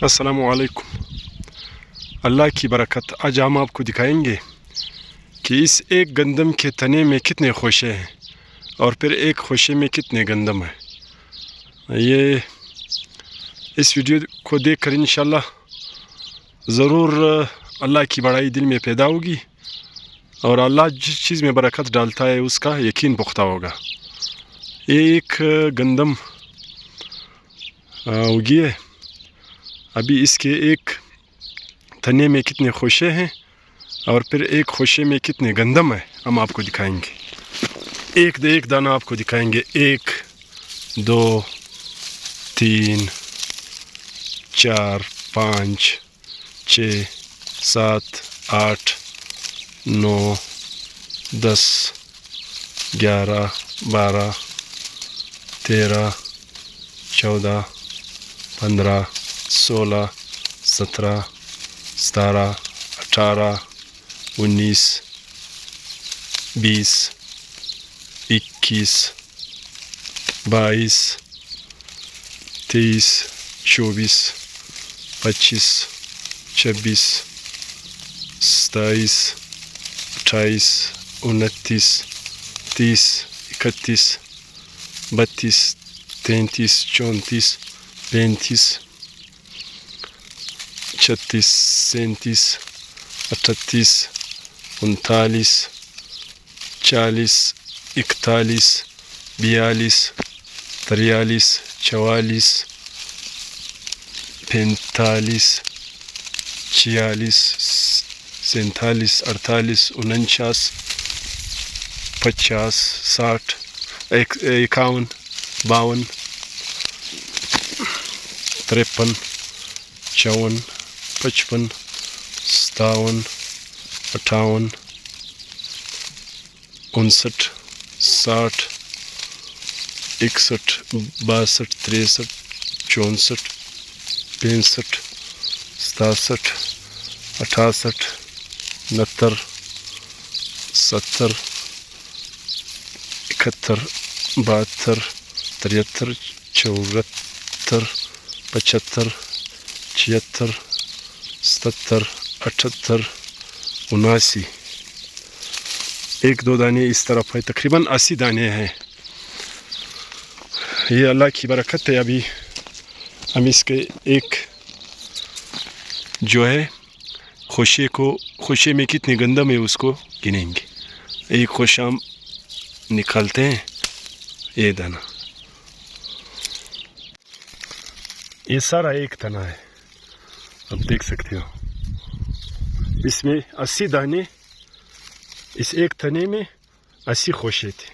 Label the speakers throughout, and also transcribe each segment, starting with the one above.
Speaker 1: السلام علیکم۔ اللہ کی برکت، آج ہم آپ کو دکھائیں گے کہ اس ایک گندم کے تنے میں کتنے خوشے ہیں اور پھر ایک خوشے میں کتنے گندم ہیں۔ یہ اس ویڈیو کو دیکھ کر انشاءاللہ ضرور اللہ کی بڑائی دل میں پیدا ہوگی اور اللہ جس چیز میں برکت ڈالتا ہے اس کا یقین پختہ ہوگا۔ یہ ایک گندم اگی ہے، ابھی اس کے ایک تنے میں کتنے خوشے ہیں اور پھر ایک خوشے میں کتنے گندم ہیں ہم آپ کو دکھائیں گے۔ ایک دانہ آپ کو دکھائیں گے۔ 1 2 3 4 5 6 7 8 9 10 11 12 13 14 15 16 17 17 18 19 20 21 22 23 24 25 26 27 28 29 30 31 32 33 34 35 36 37 38 39 40 41 42 43 44 45 46 47 48 49 50 60 51 52 53 54 55 57 58 59 60 61 62 63 64 65 67 68 69 70 71 72 73 74 75 76 77 78 79 1 2 دانے اس طرف ہے، تقریباً 80 دانے ہیں۔ یہ اللہ کی برکت ہے۔ ابھی ہم اس کے ایک جو ہے خوشے میں کتنے گندم ہے اس کو گنیں گے۔ ایک خوشہ ہم نکالتے ہیں، یہ دانہ، یہ سارا ایک تنا ہے، آپ دیکھ سکتے ہو۔ اس میں 80 دانے، اس ایک تنے میں 80 خوشے تھے۔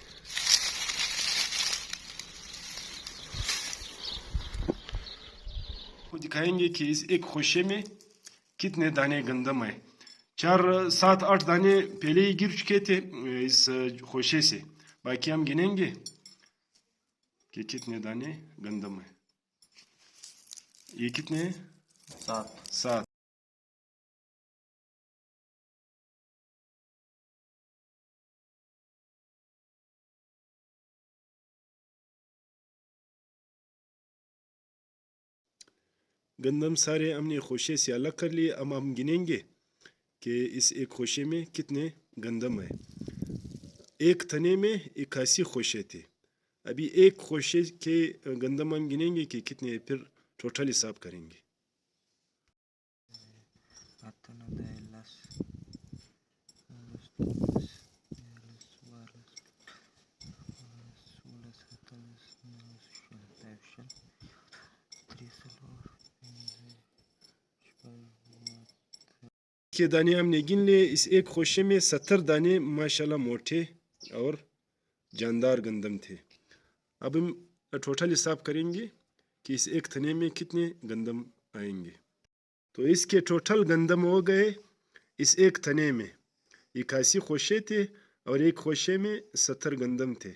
Speaker 1: دکھائیں گے کہ اس ایک خوشے میں کتنے دانے گندم ہیں۔ 4 7 8 دانے پہلے ہی گر چکے تھے اس خوشے سے، باقی ہم گنیں گے کہ کتنے دانے گندم ہیں۔ یہ کتنے ہیں؟ 7۔ گندم سارے ہم نے خوشے سے الگ کر لیے، اب ہم گنیں گے کہ اس ایک خوشے میں کتنے گندم ہیں۔ ایک تنے میں 81 خوشے تھے، ابھی ایک خوشے کے گندم ہم گنیں گے کہ کتنے، پھر ٹوٹل حساب کریں گے۔ کے دانے ہم نے گن لیے۔ اس ایک خوشے میں 70 دانے ماشاءاللہ موٹے اور جاندار گندم تھے۔ اب ہم ٹوٹل حساب کریں گے کہ اس ایک تھنے میں کتنے گندم آئیں گے۔ تو اس کے ٹوٹل گندم ہو گئے، اس ایک تھنے میں 81 خوشے تھے اور ایک خوشے میں 70 گندم تھے۔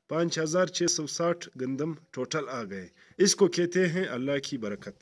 Speaker 1: 5660 گندم ٹوٹل آ گئے۔ اس کو کہتے ہیں اللہ کی برکت۔